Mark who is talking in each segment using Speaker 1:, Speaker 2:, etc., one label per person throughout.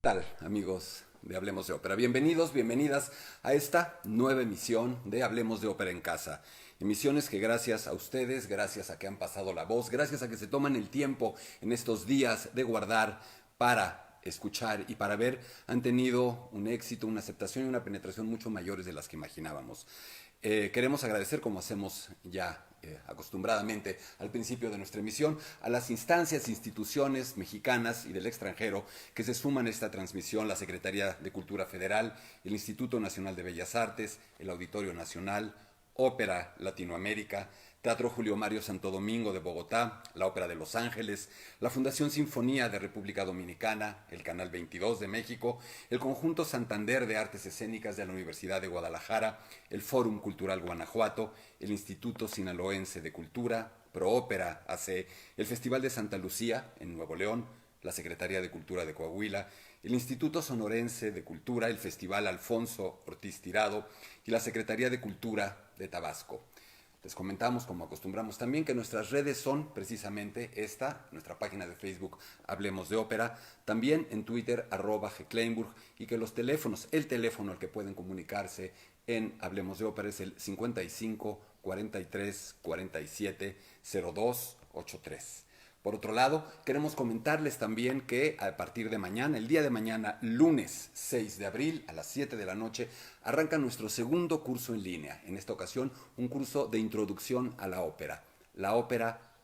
Speaker 1: tal, amigos de Hablemos de Ópera? Bienvenidos, bienvenidas a esta nueva emisión de Hablemos de Ópera en Casa. Emisiones que gracias a ustedes, gracias a que han pasado la voz, gracias a que se toman el tiempo en estos días de guardar para escuchar y para ver, han tenido un éxito, una aceptación y una penetración mucho mayores de las que imaginábamos. Queremos agradecer, como hacemos ya acostumbradamente al principio de nuestra emisión, a las instancias, instituciones mexicanas y del extranjero que se suman a esta transmisión: la Secretaría de Cultura Federal, el Instituto Nacional de Bellas Artes, el Auditorio Nacional, Ópera Latinoamérica, Teatro Julio Mario Santo Domingo de Bogotá, la Ópera de Los Ángeles, la Fundación Sinfonía de República Dominicana, el Canal 22 de México, el Conjunto Santander de Artes Escénicas de la Universidad de Guadalajara, el Fórum Cultural Guanajuato, el Instituto Sinaloense de Cultura, ProÓpera AC, el Festival de Santa Lucía en Nuevo León, la Secretaría de Cultura de Coahuila, el Instituto Sonorense de Cultura, el Festival Alfonso Ortiz Tirado y la Secretaría de Cultura de Tabasco. Les comentamos, como acostumbramos también, que nuestras redes son precisamente esta, nuestra página de Facebook Hablemos de Ópera, también en Twitter @gkleinburg, y que los teléfonos, el teléfono al que pueden comunicarse en Hablemos de Ópera es el 55 43 47 02 83. Por otro lado, queremos comentarles también que a partir de mañana, el día de mañana, lunes 6 de abril a las 7 de la noche, arranca nuestro segundo curso en línea. En esta ocasión, un curso de introducción a la ópera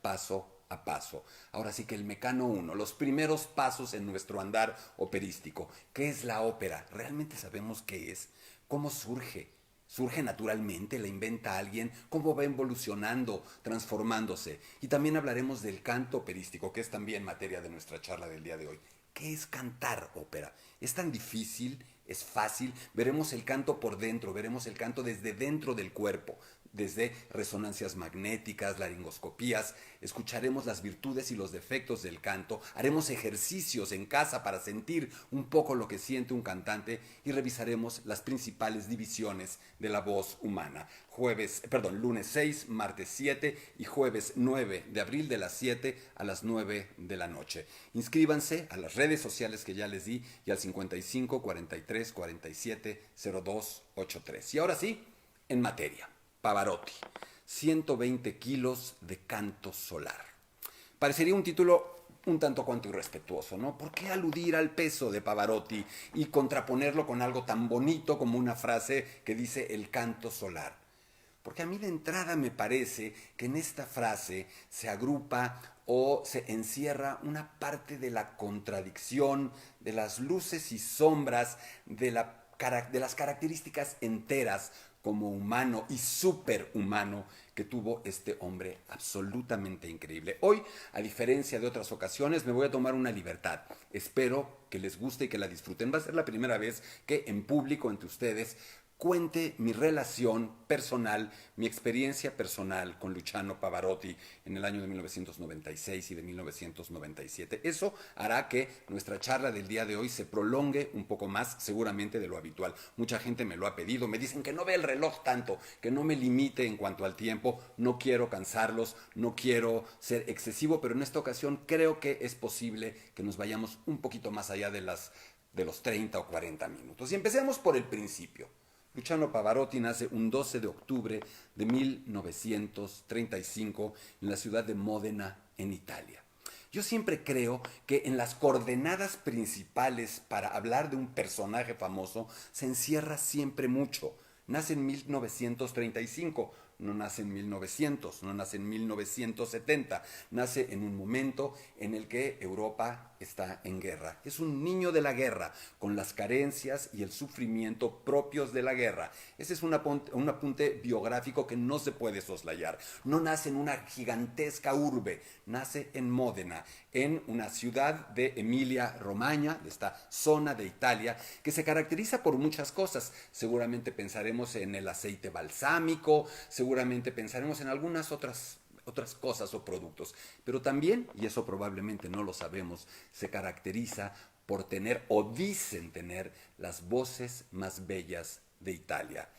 Speaker 1: paso a paso. Ahora sí que el Mecano 1, los primeros pasos en nuestro andar operístico. ¿Qué es la ópera? ¿Realmente sabemos qué es? ¿Cómo surge? ¿Surge naturalmente? ¿La inventa alguien? ¿Cómo va evolucionando, transformándose? Y también hablaremos del canto operístico, que es también materia de nuestra charla del día de hoy. ¿Qué es cantar ópera? ¿Es tan difícil? ¿Es fácil? Veremos el canto por dentro, veremos el canto desde dentro del cuerpo, desde resonancias magnéticas, laringoscopías, escucharemos las virtudes y los defectos del canto, haremos ejercicios en casa para sentir un poco lo que siente un cantante y revisaremos las principales divisiones de la voz humana. Lunes 6, martes 7 y jueves 9 de abril de las 7 a las 9 de la noche. Inscríbanse a las redes sociales que ya les di y al 55 43 47 02 83. Y ahora sí, en materia. Pavarotti, 120 kilos de canto solar. Parecería un título un tanto cuanto irrespetuoso, ¿no? ¿Por qué aludir al peso de Pavarotti y contraponerlo con algo tan bonito como una frase que dice el canto solar? Porque a mí de entrada me parece que en esta frase se agrupa o se encierra una parte de la contradicción, de las luces y sombras, de las características enteras como humano y superhumano que tuvo este hombre absolutamente increíble. Hoy, a diferencia de otras ocasiones, me voy a tomar una libertad. Espero que les guste y que la disfruten. Va a ser la primera vez que en público, entre ustedes, cuente mi relación personal, mi experiencia personal con Luciano Pavarotti en el año de 1996 y de 1997. Eso hará que nuestra charla del día de hoy se prolongue un poco más, seguramente, de lo habitual. Mucha gente me lo ha pedido, me dicen que no vea el reloj tanto, que no me limite en cuanto al tiempo. No quiero cansarlos, no quiero ser excesivo, pero en esta ocasión creo que es posible que nos vayamos un poquito más allá de los 30 o 40 minutos. Y empecemos por el principio. Luciano Pavarotti nace un 12 de octubre de 1935 en la ciudad de Módena, en Italia. Yo siempre creo que en las coordenadas principales para hablar de un personaje famoso se encierra siempre mucho. Nace en 1935, no nace en 1900, no nace en 1970, nace en un momento en el que Europa está en guerra. Es un niño de la guerra, con las carencias y el sufrimiento propios de la guerra. Ese es un apunte biográfico que no se puede soslayar. No nace en una gigantesca urbe, nace en Módena, en una ciudad de Emilia-Romagna, de esta zona de Italia, que se caracteriza por muchas cosas. Seguramente pensaremos en el aceite balsámico, seguramente pensaremos en algunas otras cosas o productos, pero también, y eso probablemente no lo sabemos, se caracteriza por tener, o dicen tener, las voces más bellas de Italia.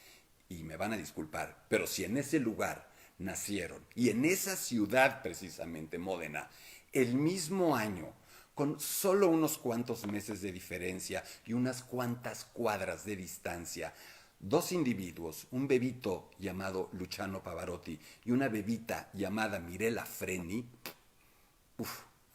Speaker 1: Y me van a disculpar, pero si en ese lugar nacieron, y en esa ciudad precisamente, Módena, el mismo año con solo unos cuantos meses de diferencia y unas cuantas cuadras de distancia, dos individuos, un bebito llamado Luciano Pavarotti y una bebita llamada Mirella Freni,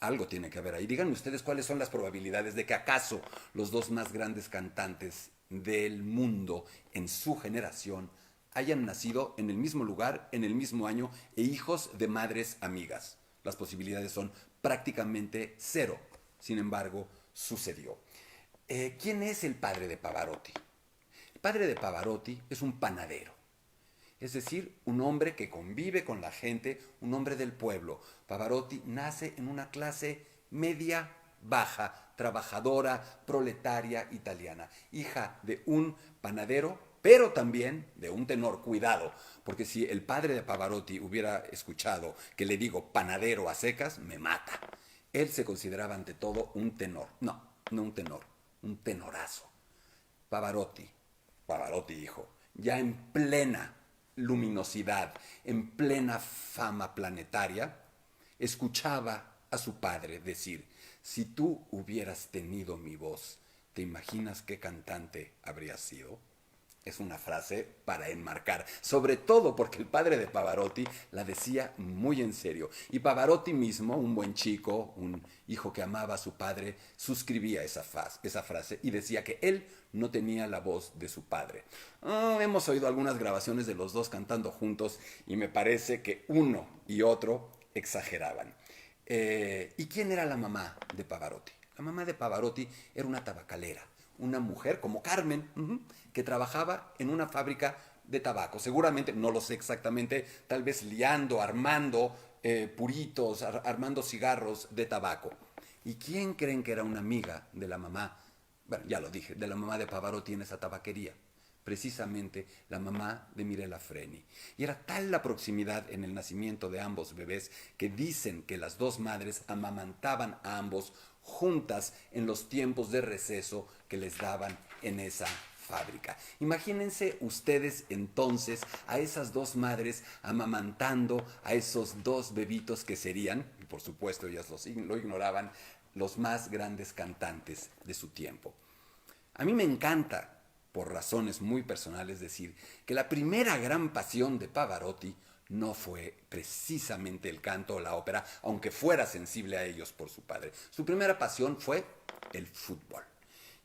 Speaker 1: algo tiene que haber ahí. Díganme ustedes cuáles son las probabilidades de que acaso los dos más grandes cantantes del mundo en su generación hayan nacido en el mismo lugar, en el mismo año e hijos de madres amigas. Las posibilidades son prácticamente cero. Sin embargo, sucedió. ¿Quién es el padre de Pavarotti? El padre de Pavarotti es un panadero. Es decir, un hombre que convive con la gente, un hombre del pueblo. Pavarotti nace en una clase media baja, trabajadora, proletaria italiana, hija de un panadero, pero también de un tenor. Cuidado, porque si el padre de Pavarotti hubiera escuchado que le digo panadero a secas, me mata. Él se consideraba ante todo un tenor. No, no un tenor, un tenorazo. Pavarotti hijo, ya en plena luminosidad, en plena fama planetaria, escuchaba a su padre decir: si tú hubieras tenido mi voz, ¿te imaginas qué cantante habrías sido? Es una frase para enmarcar, sobre todo porque el padre de Pavarotti la decía muy en serio. Y Pavarotti mismo, un buen chico, un hijo que amaba a su padre, suscribía esa frase y decía que él no tenía la voz de su padre. Hemos oído algunas grabaciones de los dos cantando juntos y me parece que uno y otro exageraban. ¿Y quién era la mamá de Pavarotti? La mamá de Pavarotti era una tabacalera, una mujer como Carmen, que trabajaba en una fábrica de tabaco. Seguramente, no lo sé exactamente, tal vez liando, armando puritos, armando cigarros de tabaco. ¿Y quién creen que era una amiga de la mamá? Bueno, ya lo dije, de la mamá de Pavarotti en esa tabaquería. Precisamente la mamá de Mirella Freni. Y era tal la proximidad en el nacimiento de ambos bebés que dicen que las dos madres amamantaban a ambos juntas en los tiempos de receso que les daban en esa fábrica. Imagínense ustedes entonces a esas dos madres amamantando a esos dos bebitos que serían, y por supuesto ellas lo ignoraban, los más grandes cantantes de su tiempo. A mí me encanta, por razones muy personales, decir que la primera gran pasión de Pavarotti no fue precisamente el canto o la ópera, aunque fuera sensible a ellos por su padre. Su primera pasión fue el fútbol.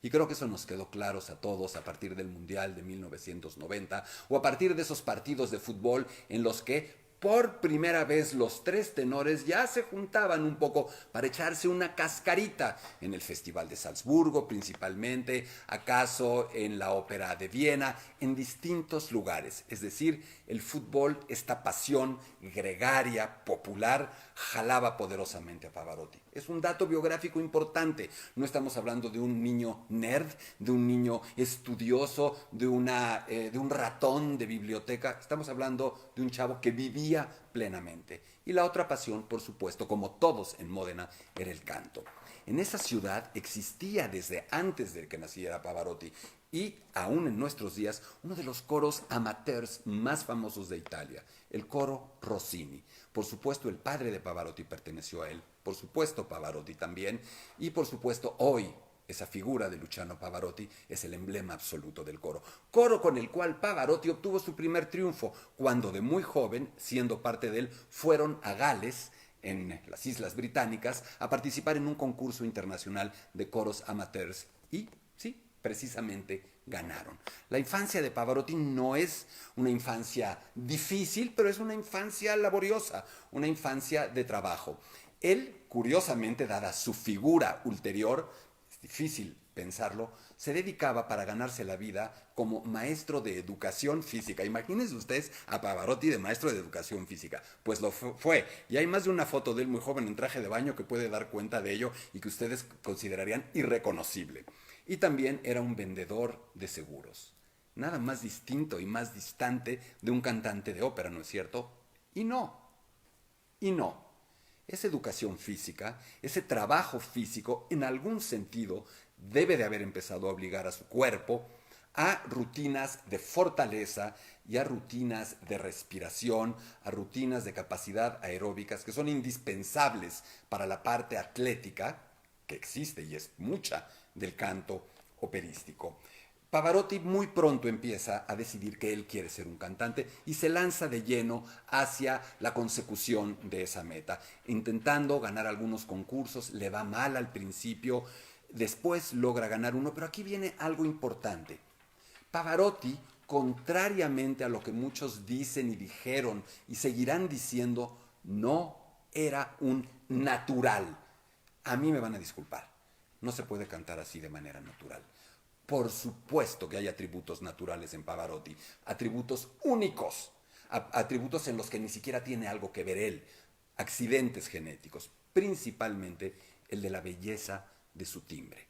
Speaker 1: Y creo que eso nos quedó claro a todos a partir del Mundial de 1990 o a partir de esos partidos de fútbol en los que por primera vez los tres tenores ya se juntaban un poco para echarse una cascarita en el Festival de Salzburgo principalmente, acaso en la Ópera de Viena, en distintos lugares. Es decir, el fútbol, esta pasión gregaria, popular, jalaba poderosamente a Pavarotti. Es un dato biográfico importante. No estamos hablando de un niño nerd, de un niño estudioso, de un ratón de biblioteca. Estamos hablando de un chavo que vivía plenamente. Y la otra pasión, por supuesto, como todos en Módena, era el canto. En esa ciudad existía desde antes de que naciera Pavarotti y aún en nuestros días uno de los coros amateurs más famosos de Italia, el coro Rossini. Por supuesto el padre de Pavarotti perteneció a él, por supuesto Pavarotti también, y por supuesto hoy esa figura de Luciano Pavarotti es el emblema absoluto del coro. Coro con el cual Pavarotti obtuvo su primer triunfo cuando de muy joven, siendo parte de él, fueron a Gales, en las Islas Británicas, a participar en un concurso internacional de coros amateurs y, sí, precisamente ganaron. La infancia de Pavarotti no es una infancia difícil, pero es una infancia laboriosa, una infancia de trabajo. Él, curiosamente, dada su figura ulterior, es difícil pensarlo, se dedicaba para ganarse la vida como maestro de educación física. Imagínense ustedes a Pavarotti de maestro de educación física. Pues lo fue. Y hay más de una foto de él muy joven en traje de baño que puede dar cuenta de ello y que ustedes considerarían irreconocible. Y también era un vendedor de seguros. Nada más distinto y más distante de un cantante de ópera, ¿no es cierto? Y no. Esa educación física, ese trabajo físico, en algún sentido, debe de haber empezado a obligar a su cuerpo a rutinas de fortaleza y a rutinas de respiración, a rutinas de capacidad aeróbicas que son indispensables para la parte atlética, que existe y es mucha, del canto operístico. Pavarotti muy pronto empieza a decidir que él quiere ser un cantante y se lanza de lleno hacia la consecución de esa meta, intentando ganar algunos concursos, le va mal al principio, después logra ganar uno, pero aquí viene algo importante. Pavarotti, contrariamente a lo que muchos dicen y dijeron y seguirán diciendo, no era un natural. A mí me van a disculpar, no se puede cantar así de manera natural. Por supuesto que hay atributos naturales en Pavarotti, atributos únicos, atributos en los que ni siquiera tiene algo que ver él, accidentes genéticos, principalmente el de la belleza de su timbre.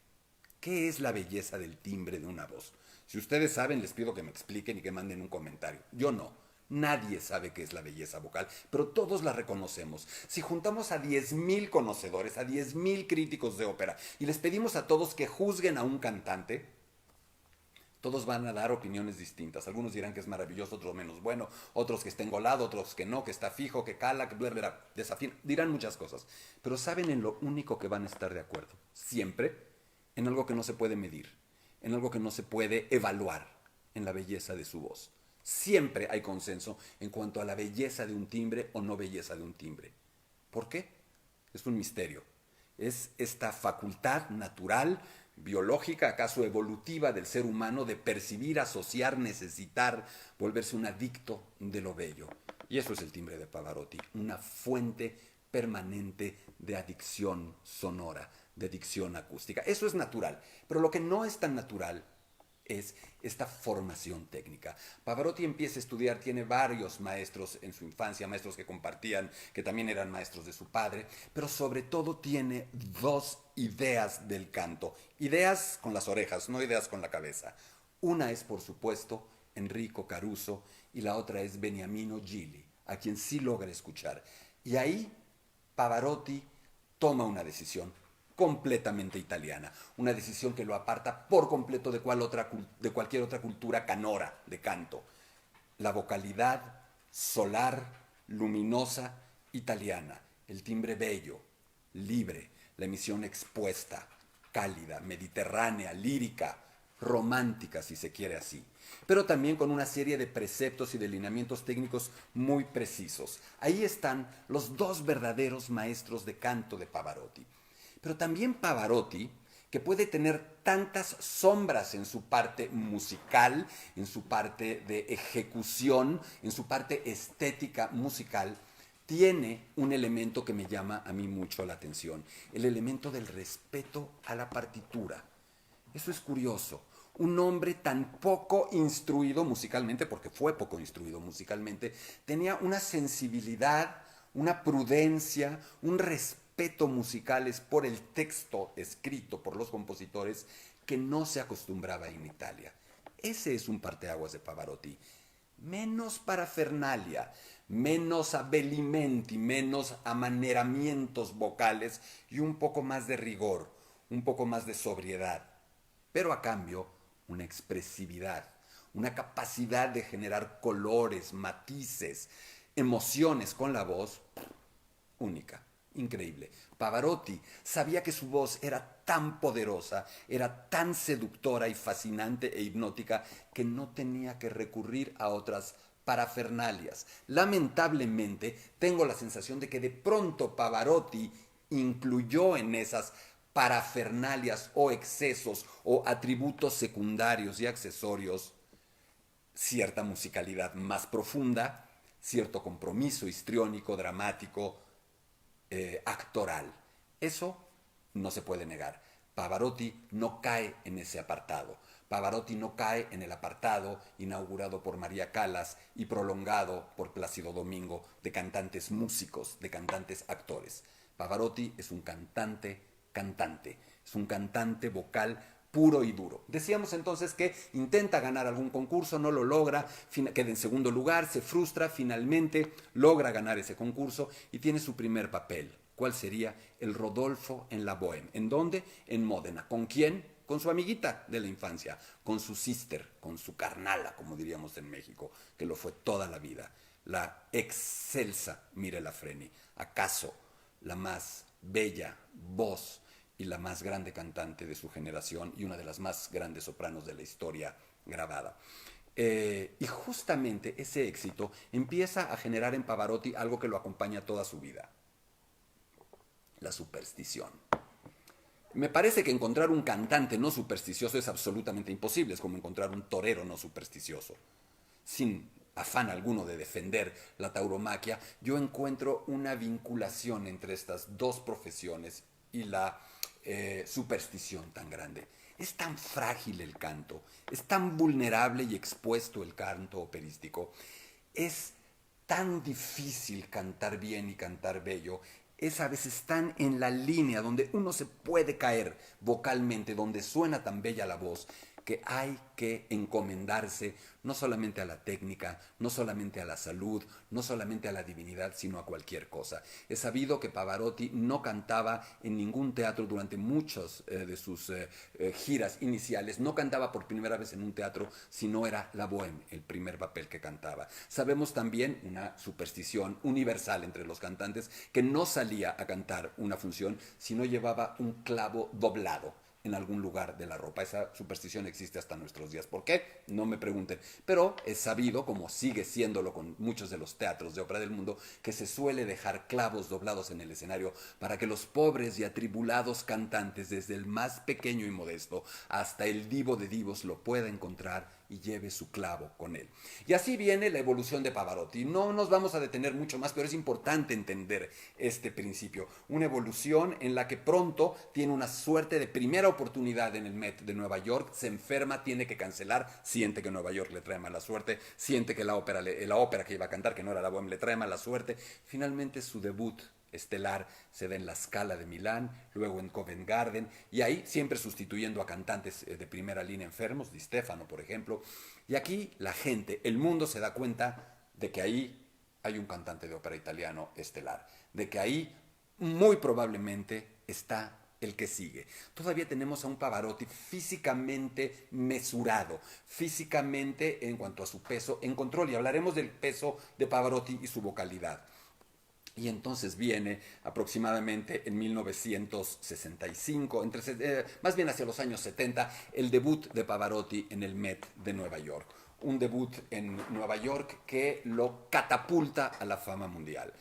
Speaker 1: ¿Qué es la belleza del timbre de una voz? Si ustedes saben, les pido que me expliquen y que manden un comentario. Yo no. Nadie sabe qué es la belleza vocal, pero todos la reconocemos. Si juntamos a 10,000 conocedores, a 10,000 críticos de ópera, y les pedimos a todos que juzguen a un cantante, todos van a dar opiniones distintas. Algunos dirán que es maravilloso, otros menos bueno, otros que está engolado, otros que no, que está fijo, que cala, que bla, bla, bla, desafina. Dirán muchas cosas. Pero ¿saben en lo único que van a estar de acuerdo? Siempre en algo que no se puede medir, en algo que no se puede evaluar, en la belleza de su voz. Siempre hay consenso en cuanto a la belleza de un timbre o no belleza de un timbre. ¿Por qué? Es un misterio. Es esta facultad natural, biológica, acaso evolutiva del ser humano de percibir, asociar, necesitar, volverse un adicto de lo bello. Y eso es el timbre de Pavarotti, una fuente permanente de adicción sonora, de adicción acústica. Eso es natural, pero lo que no es tan natural es esta formación técnica. Pavarotti empieza a estudiar, tiene varios maestros en su infancia, maestros que compartían, que también eran maestros de su padre, pero sobre todo tiene dos ideas del canto, ideas con las orejas, no ideas con la cabeza. Una es, por supuesto, Enrico Caruso y la otra es Beniamino Gigli, a quien sí logra escuchar. Y ahí Pavarotti toma una decisión completamente italiana, una decisión que lo aparta por completo de cualquier otra cultura canora de canto. La vocalidad solar, luminosa, italiana, el timbre bello, libre, la emisión expuesta, cálida, mediterránea, lírica, romántica, si se quiere así, pero también con una serie de preceptos y de lineamientos técnicos muy precisos. Ahí están los dos verdaderos maestros de canto de Pavarotti. Pero también Pavarotti, que puede tener tantas sombras en su parte musical, en su parte de ejecución, en su parte estética musical, tiene un elemento que me llama a mí mucho la atención, el elemento del respeto a la partitura. Eso es curioso. Un hombre tan poco instruido musicalmente, porque fue poco instruido musicalmente, tenía una sensibilidad, una prudencia, un respeto musicales por el texto escrito por los compositores que no se acostumbraba en Italia. Ese es un parteaguas de Pavarotti. Menos parafernalia, menos abelimenti, menos amaneramientos vocales y un poco más de rigor, un poco más de sobriedad. Pero a cambio, una expresividad, una capacidad de generar colores, matices, emociones con la voz única. Increíble. Pavarotti sabía que su voz era tan poderosa, era tan seductora y fascinante e hipnótica que no tenía que recurrir a otras parafernalias. Lamentablemente, tengo la sensación de que de pronto Pavarotti incluyó en esas parafernalias o excesos o atributos secundarios y accesorios cierta musicalidad más profunda, cierto compromiso histriónico, dramático, actoral. Eso no se puede negar. Pavarotti no cae en ese apartado. Pavarotti no cae en el apartado inaugurado por María Callas y prolongado por Plácido Domingo de cantantes músicos, de cantantes actores. Pavarotti es un cantante, es un cantante vocal puro y duro. Decíamos entonces que intenta ganar algún concurso, no lo logra, queda en segundo lugar, se frustra, finalmente logra ganar ese concurso y tiene su primer papel. ¿Cuál sería? El Rodolfo en la Bohème. ¿En dónde? En Módena. ¿Con quién? Con su amiguita de la infancia, con su sister, con su carnala, como diríamos en México, que lo fue toda la vida. La excelsa Mirella Freni, acaso la más bella voz y la más grande cantante de su generación y una de las más grandes sopranos de la historia grabada. Y justamente ese éxito empieza a generar en Pavarotti algo que lo acompaña toda su vida: la superstición. Me parece que encontrar un cantante no supersticioso es absolutamente imposible, es como encontrar un torero no supersticioso. Sin afán alguno de defender la tauromaquia, yo encuentro una vinculación entre estas dos profesiones y la superstición tan grande. Es tan frágil el canto, es tan vulnerable y expuesto el canto operístico, es tan difícil cantar bien y cantar bello, es a veces tan en la línea donde uno se puede caer vocalmente, donde suena tan bella la voz, que hay que encomendarse no solamente a la técnica, no solamente a la salud, no solamente a la divinidad, sino a cualquier cosa. Es sabido que Pavarotti no cantaba en ningún teatro durante muchas de sus giras iniciales, no cantaba por primera vez en un teatro si no era la Bohème, el primer papel que cantaba. Sabemos también una superstición universal entre los cantantes, que no salía a cantar una función si no llevaba un clavo doblado en algún lugar de la ropa. Esa superstición existe hasta nuestros días. ¿Por qué? No me pregunten. Pero es sabido, como sigue siéndolo con muchos de los teatros de ópera del mundo, que se suele dejar clavos doblados en el escenario para que los pobres y atribulados cantantes, desde el más pequeño y modesto hasta el divo de divos, lo pueda encontrar y lleve su clavo con él. Y así viene la evolución de Pavarotti. No nos vamos a detener mucho más, pero es importante entender este principio. Una evolución en la que pronto tiene una suerte de primera oportunidad en el Met de Nueva York, se enferma, tiene que cancelar, siente que Nueva York le trae mala suerte, siente que la ópera que iba a cantar, que no era la Bohème, le trae mala suerte. Finalmente su debut estelar se da en la Scala de Milán, luego en Covent Garden, y ahí siempre sustituyendo a cantantes de primera línea enfermos, Di Stefano por ejemplo. Y aquí la gente, el mundo se da cuenta de que ahí hay un cantante de ópera italiano estelar, de que ahí muy probablemente está el que sigue. Todavía tenemos a un Pavarotti físicamente mesurado, físicamente en cuanto a su peso en control, y hablaremos del peso de Pavarotti y su vocalidad. Y entonces viene aproximadamente en 1965, más bien hacia los años 70, el debut de Pavarotti en el Met de Nueva York. Un debut en Nueva York que lo catapulta a la fama mundial.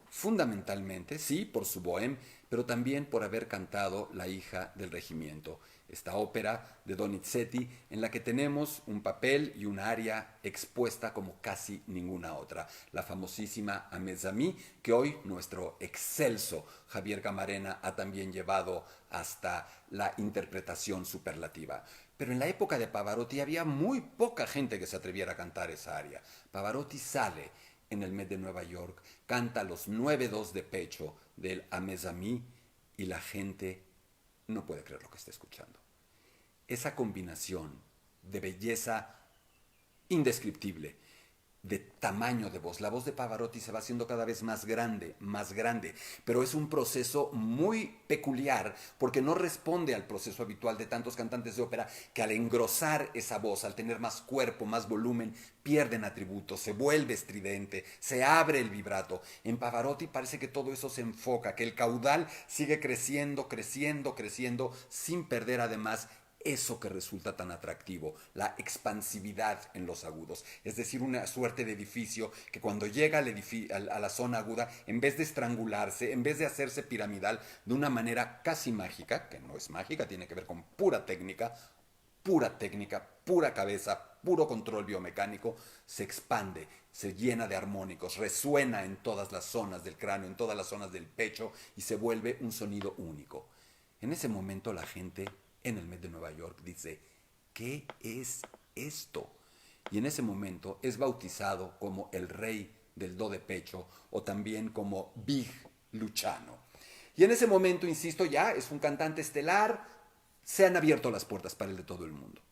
Speaker 1: Fundamentalmente, sí, por su Bohème, pero también por haber cantado La hija del regimiento, esta ópera de Donizetti en la que tenemos un papel y una aria expuesta como casi ninguna otra, la famosísima A mes amis, que hoy nuestro excelso Javier Camarena ha también llevado hasta la interpretación superlativa. Pero en la época de Pavarotti había muy poca gente que se atreviera a cantar esa aria. Pavarotti sale en el Met de Nueva York, canta los 9-2 de pecho del A mes amis y la gente no puede creer lo que está escuchando. Esa combinación de belleza indescriptible, de tamaño de voz. La voz de Pavarotti se va haciendo cada vez más grande, pero es un proceso muy peculiar porque no responde al proceso habitual de tantos cantantes de ópera que al engrosar esa voz, al tener más cuerpo, más volumen, pierden atributos, se vuelve estridente, se abre el vibrato. En Pavarotti parece que todo eso se enfoca, que el caudal sigue creciendo, sin perder además eso que resulta tan atractivo, la expansividad en los agudos. Es decir, una suerte de edificio que cuando llega a la zona aguda, en vez de estrangularse, en vez de hacerse piramidal de una manera casi mágica, que no es mágica, tiene que ver con pura técnica, pura cabeza, puro control biomecánico, se expande, se llena de armónicos, resuena en todas las zonas del cráneo, en todas las zonas del pecho y se vuelve un sonido único. En ese momento la gente en el Met de Nueva York dice, ¿qué es esto? Y en ese momento es bautizado como el rey del do de pecho o también como Big Luciano. Y en ese momento, insisto, ya es un cantante estelar, se han abierto las puertas para él de todo el mundo.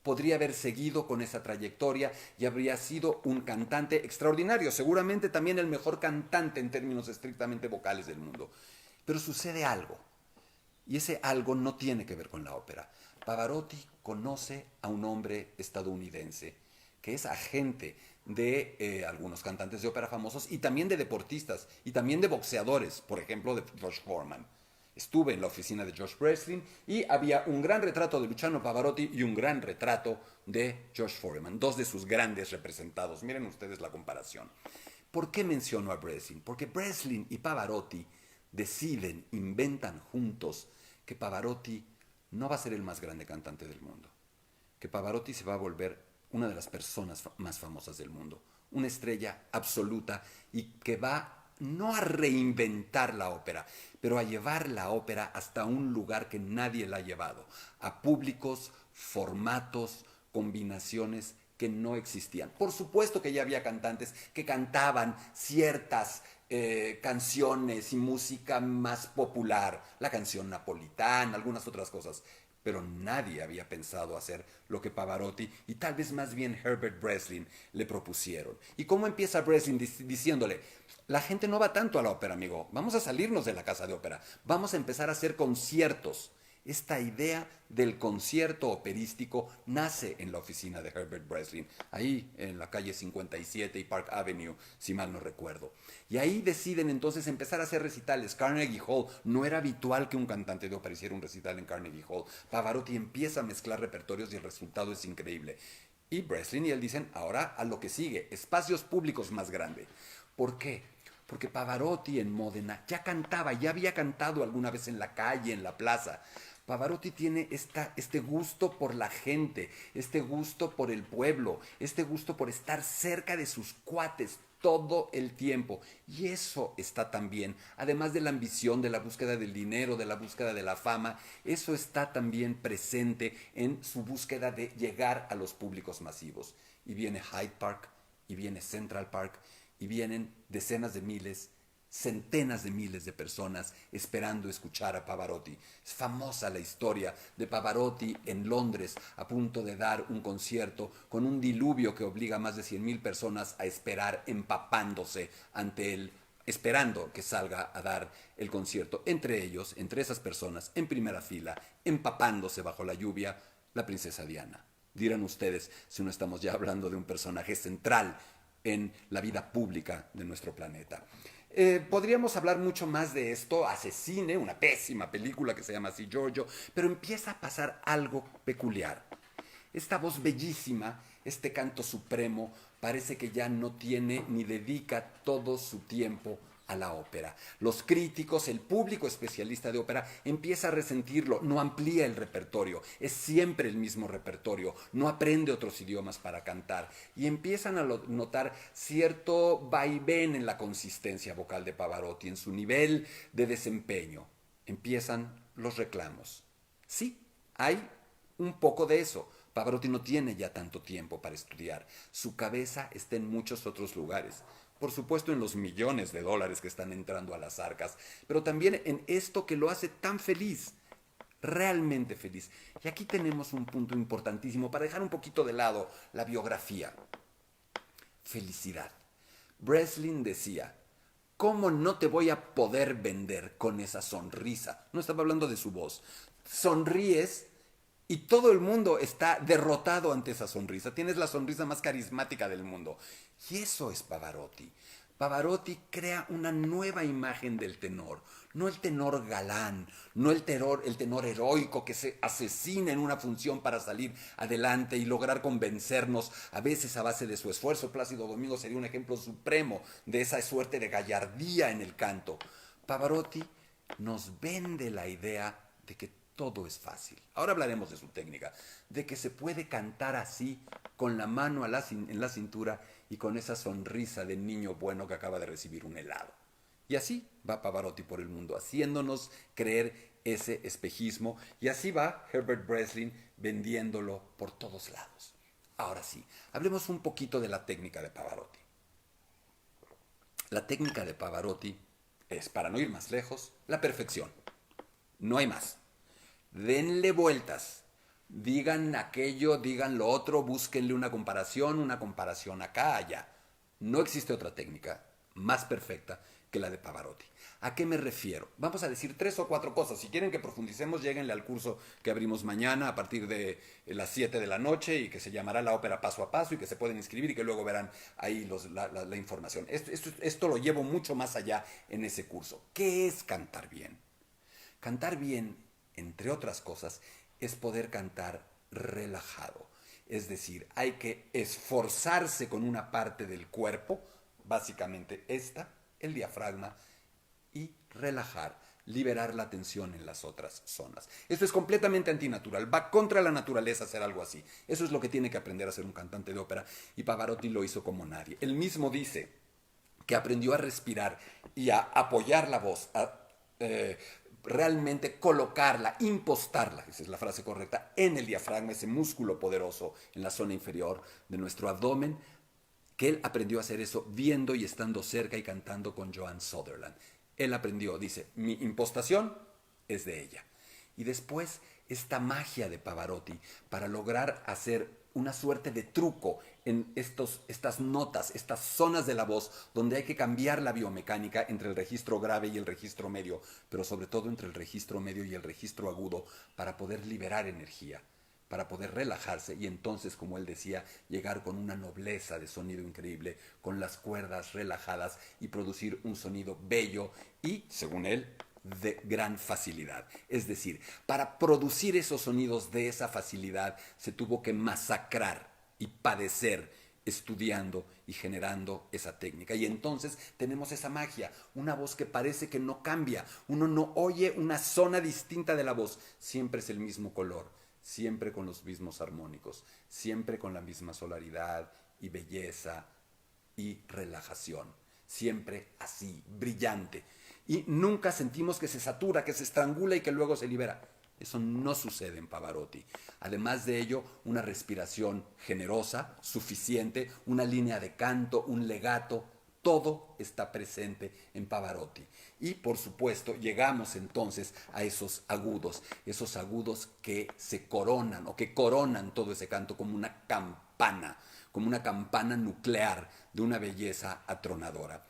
Speaker 1: Podría haber seguido con esa trayectoria y habría sido un cantante extraordinario, seguramente también el mejor cantante en términos estrictamente vocales del mundo. Pero sucede algo. Y ese algo no tiene que ver con la ópera. Pavarotti conoce a un hombre estadounidense que es agente de algunos cantantes de ópera famosos y también de deportistas y también de boxeadores, por ejemplo de George Foreman. Estuve en la oficina de Josh Breslin y había un gran retrato de Luciano Pavarotti y un gran retrato de Josh Foreman, dos de sus grandes representados. Miren ustedes la comparación. ¿Por qué menciono a Breslin? Porque Breslin y Pavarotti deciden, inventan juntos que Pavarotti no va a ser el más grande cantante del mundo, que Pavarotti se va a volver una de las personas más famosas del mundo, una estrella absoluta y que va no a reinventar la ópera, pero a llevar la ópera hasta un lugar que nadie la ha llevado, a públicos, formatos, combinaciones que no existían. Por supuesto que ya había cantantes que cantaban ciertas canciones y música más popular, la canción napolitana, algunas otras cosas, pero nadie había pensado hacer lo que Pavarotti y tal vez más bien Herbert Breslin le propusieron. ¿Y cómo empieza Breslin diciéndole? La gente no va tanto a la ópera, amigo. Vamos a salirnos de la casa de ópera. Vamos a empezar a hacer conciertos. Esta idea del concierto operístico nace en la oficina de Herbert Breslin, ahí en la calle 57 y Park Avenue, si mal no recuerdo. Y ahí deciden entonces empezar a hacer recitales. Carnegie Hall, no era habitual que un cantante de ópera hiciera un recital en Carnegie Hall. Pavarotti empieza a mezclar repertorios y el resultado es increíble. Y Breslin y él dicen, ahora a lo que sigue, espacios públicos más grandes. ¿Por qué? Porque Pavarotti en Módena ya cantaba, ya había cantado alguna vez en la calle, en la plaza. Pavarotti tiene este gusto por la gente, este gusto por el pueblo, este gusto por estar cerca de sus cuates todo el tiempo. Y eso está también, además de la ambición, de la búsqueda del dinero, de la búsqueda de la fama, eso está también presente en su búsqueda de llegar a los públicos masivos. Y viene Hyde Park, y viene Central Park, y vienen decenas de miles, centenas de miles de personas esperando escuchar a Pavarotti. Es famosa la historia de Pavarotti en Londres a punto de dar un concierto con un diluvio que obliga a más de 100,000 personas a esperar empapándose ante él, esperando que salga a dar el concierto. Entre ellos, entre esas personas, en primera fila, empapándose bajo la lluvia, la princesa Diana. Dirán ustedes si no estamos ya hablando de un personaje central en la vida pública de nuestro planeta. Podríamos hablar mucho más de esto, Asesine, una pésima película que se llama así Giorgio, pero empieza a pasar algo peculiar. Esta voz bellísima, este canto supremo, parece que ya no tiene ni dedica todo su tiempo a la ópera. Los críticos, el público especialista de ópera empieza a resentirlo, no amplía el repertorio, es siempre el mismo repertorio, no aprende otros idiomas para cantar y empiezan a notar cierto vaivén en la consistencia vocal de Pavarotti, en su nivel de desempeño. Empiezan los reclamos. Sí, hay un poco de eso. Pavarotti no tiene ya tanto tiempo para estudiar, su cabeza está en muchos otros lugares. Por supuesto en los millones de dólares que están entrando a las arcas, pero también en esto que lo hace tan feliz, realmente feliz. Y aquí tenemos un punto importantísimo para dejar un poquito de lado la biografía. Felicidad. Breslin decía, ¿cómo no te voy a poder vender con esa sonrisa? No estaba hablando de su voz. Sonríes y todo el mundo está derrotado ante esa sonrisa. Tienes la sonrisa más carismática del mundo. Y eso es Pavarotti. Pavarotti crea una nueva imagen del tenor. No el tenor galán, no el tenor heroico que se asesina en una función para salir adelante y lograr convencernos, a veces a base de su esfuerzo. Plácido Domingo sería un ejemplo supremo de esa suerte de gallardía en el canto. Pavarotti nos vende la idea de que todo es fácil. Ahora hablaremos de su técnica, de que se puede cantar así, con la mano en la cintura y con esa sonrisa de niño bueno que acaba de recibir un helado. Y así va Pavarotti por el mundo, haciéndonos creer ese espejismo, y así va Herbert Breslin vendiéndolo por todos lados. Ahora sí, hablemos un poquito de la técnica de Pavarotti. La técnica de Pavarotti es, para no ir más lejos, la perfección. No hay más. Denle vueltas, digan aquello, digan lo otro, búsquenle una comparación acá, allá. No existe otra técnica más perfecta que la de Pavarotti. ¿A qué me refiero? Vamos a decir 3 o 4 cosas. Si quieren que profundicemos, lléguenle al curso que abrimos mañana a partir de las 7 de la noche y que se llamará La Ópera Paso a Paso y que se pueden inscribir y que luego verán ahí la información. Esto lo llevo mucho más allá en ese curso. ¿Qué es cantar bien? Cantar bien, entre otras cosas, es poder cantar relajado. Es decir, hay que esforzarse con una parte del cuerpo, básicamente esta, el diafragma, y relajar, liberar la tensión en las otras zonas. Esto es completamente antinatural, va contra la naturaleza hacer algo así. Eso es lo que tiene que aprender a ser un cantante de ópera y Pavarotti lo hizo como nadie. Él mismo dice que aprendió a respirar y a apoyar la voz, a realmente colocarla, impostarla, esa es la frase correcta, en el diafragma, ese músculo poderoso en la zona inferior de nuestro abdomen, que él aprendió a hacer eso viendo y estando cerca y cantando con Joan Sutherland. Él aprendió, dice, mi impostación es de ella. Y después esta magia de Pavarotti para lograr hacer una suerte de truco en estas notas, estas zonas de la voz, donde hay que cambiar la biomecánica entre el registro grave y el registro medio, pero sobre todo entre el registro medio y el registro agudo, para poder liberar energía, para poder relajarse y entonces, como él decía, llegar con una nobleza de sonido increíble, con las cuerdas relajadas y producir un sonido bello y, según él, de gran facilidad. Es decir, para producir esos sonidos de esa facilidad se tuvo que masacrar y padecer estudiando y generando esa técnica. Y entonces tenemos esa magia, una voz que parece que no cambia, uno no oye una zona distinta de la voz, siempre es el mismo color, siempre con los mismos armónicos, siempre con la misma solaridad y belleza y relajación, siempre así, brillante. Y nunca sentimos que se satura, que se estrangula y que luego se libera. Eso no sucede en Pavarotti. Además de ello, una respiración generosa, suficiente, una línea de canto, un legato, todo está presente en Pavarotti. Y por supuesto llegamos entonces a esos agudos que se coronan o que coronan todo ese canto como una campana nuclear de una belleza atronadora.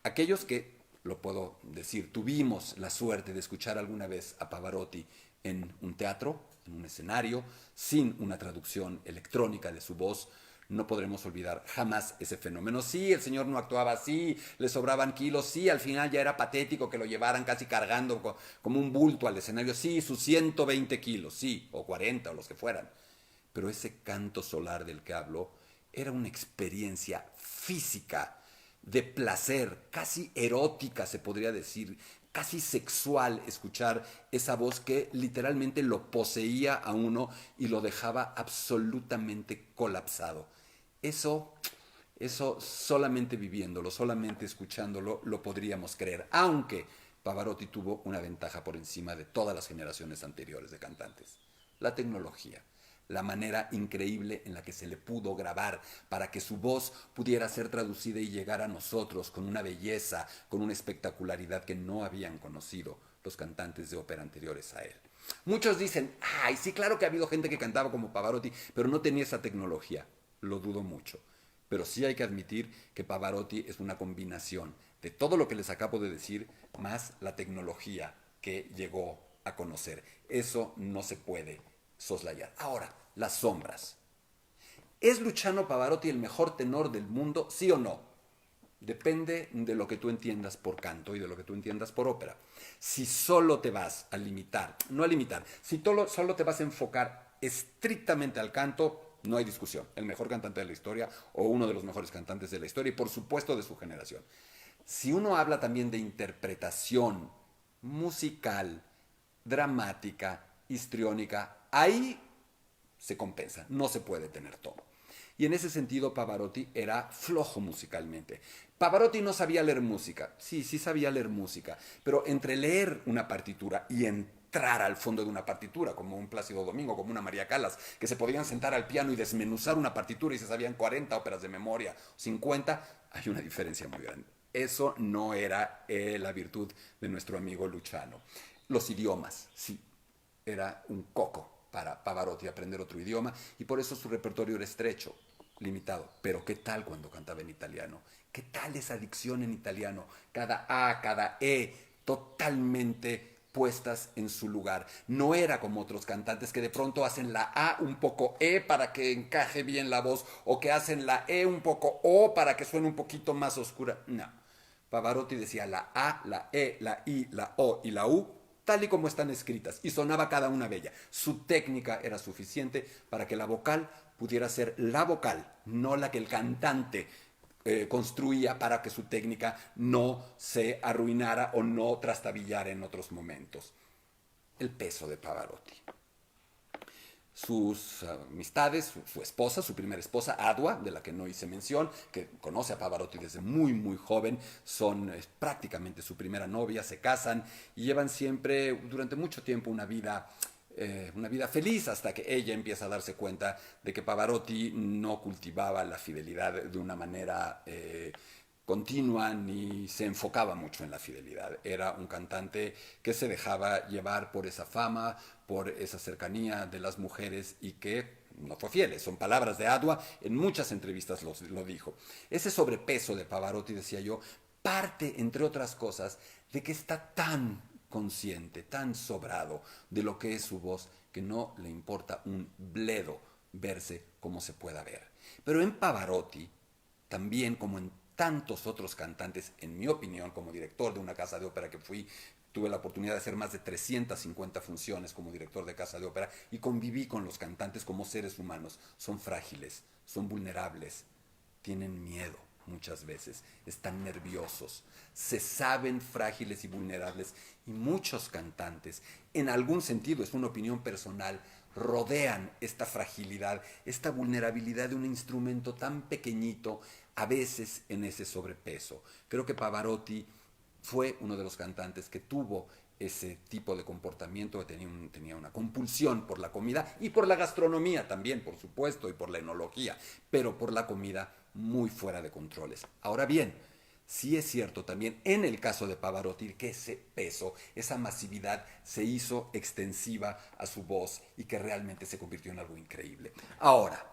Speaker 1: Aquellos que, lo puedo decir, tuvimos la suerte de escuchar alguna vez a Pavarotti en un teatro, en un escenario, sin una traducción electrónica de su voz, no podremos olvidar jamás ese fenómeno. Sí, el señor no actuaba así, le sobraban kilos, sí, al final ya era patético que lo llevaran casi cargando como un bulto al escenario, sí, sus 120 kilos, sí, o 40 o los que fueran. Pero ese canto solar del que habló era una experiencia física, de placer, casi erótica se podría decir, casi sexual, escuchar esa voz que literalmente lo poseía a uno y lo dejaba absolutamente colapsado. Eso, eso solamente viviéndolo, solamente escuchándolo, lo podríamos creer, aunque Pavarotti tuvo una ventaja por encima de todas las generaciones anteriores de cantantes: la tecnología, la manera increíble en la que se le pudo grabar para que su voz pudiera ser traducida y llegar a nosotros con una belleza, con una espectacularidad que no habían conocido los cantantes de ópera anteriores a él. Muchos dicen, ay, sí, claro que ha habido gente que cantaba como Pavarotti, pero no tenía esa tecnología. Lo dudo mucho. Pero sí hay que admitir que Pavarotti es una combinación de todo lo que les acabo de decir, más la tecnología que llegó a conocer. Eso no se puede soslayar. Ahora, las sombras. ¿Es Luciano Pavarotti el mejor tenor del mundo? ¿Sí o no? Depende de lo que tú entiendas por canto y de lo que tú entiendas por ópera. Si solo te vas a limitar, no a limitar, si solo te vas a enfocar estrictamente al canto, no hay discusión. El mejor cantante de la historia o uno de los mejores cantantes de la historia y por supuesto de su generación. Si uno habla también de interpretación musical, dramática, histriónica, ahí se compensa, no se puede tener todo. Y en ese sentido Pavarotti era flojo musicalmente. Pavarotti no sabía leer música, sí sabía leer música, pero entre leer una partitura y entrar al fondo de una partitura, como un Plácido Domingo, como una María Callas, que se podían sentar al piano y desmenuzar una partitura y se sabían 40 óperas de memoria, 50, hay una diferencia muy grande. Eso no era la virtud de nuestro amigo Luciano. Los idiomas, sí, era un coco para Pavarotti aprender otro idioma y por eso su repertorio era estrecho, limitado. Pero ¿qué tal cuando cantaba en italiano? ¿Qué tal esa dicción en italiano? Cada A, cada E, totalmente puestas en su lugar. No era como otros cantantes que de pronto hacen la A un poco E para que encaje bien la voz o que hacen la E un poco O para que suene un poquito más oscura. No. Pavarotti decía la A, la E, la I, la O y la U tal y como están escritas, y sonaba cada una de ellas. Su técnica era suficiente para que la vocal pudiera ser la vocal, no la que el cantante construía para que su técnica no se arruinara o no trastabillara en otros momentos. El peso de Pavarotti. Sus amistades, su esposa, su primera esposa, Adwa, de la que no hice mención, que conoce a Pavarotti desde muy, muy joven, son prácticamente su primera novia, se casan y llevan siempre, durante mucho tiempo, una vida feliz, hasta que ella empieza a darse cuenta de que Pavarotti no cultivaba la fidelidad de una manera continua ni se enfocaba mucho en la fidelidad. Era un cantante que se dejaba llevar por esa fama, por esa cercanía de las mujeres y que no fue fiel. Son palabras de Adwa, en muchas entrevistas lo dijo. Ese sobrepeso de Pavarotti, decía yo, parte, entre otras cosas, de que está tan consciente, tan sobrado de lo que es su voz, que no le importa un bledo verse como se pueda ver. Pero en Pavarotti, también como en tantos otros cantantes, en mi opinión, como director de una casa de ópera que fui, tuve la oportunidad de hacer más de 350 funciones como director de casa de ópera y conviví con los cantantes como seres humanos. Son frágiles, son vulnerables, tienen miedo muchas veces, están nerviosos, se saben frágiles y vulnerables y muchos cantantes, en algún sentido, es una opinión personal, rodean esta fragilidad, esta vulnerabilidad de un instrumento tan pequeñito, a veces en ese sobrepeso. Creo que Pavarotti fue uno de los cantantes que tuvo ese tipo de comportamiento, tenía una compulsión por la comida y por la gastronomía también, por supuesto, y por la enología, pero por la comida muy fuera de controles. Ahora bien, sí es cierto también en el caso de Pavarotti que ese peso, esa masividad se hizo extensiva a su voz y que realmente se convirtió en algo increíble. Ahora,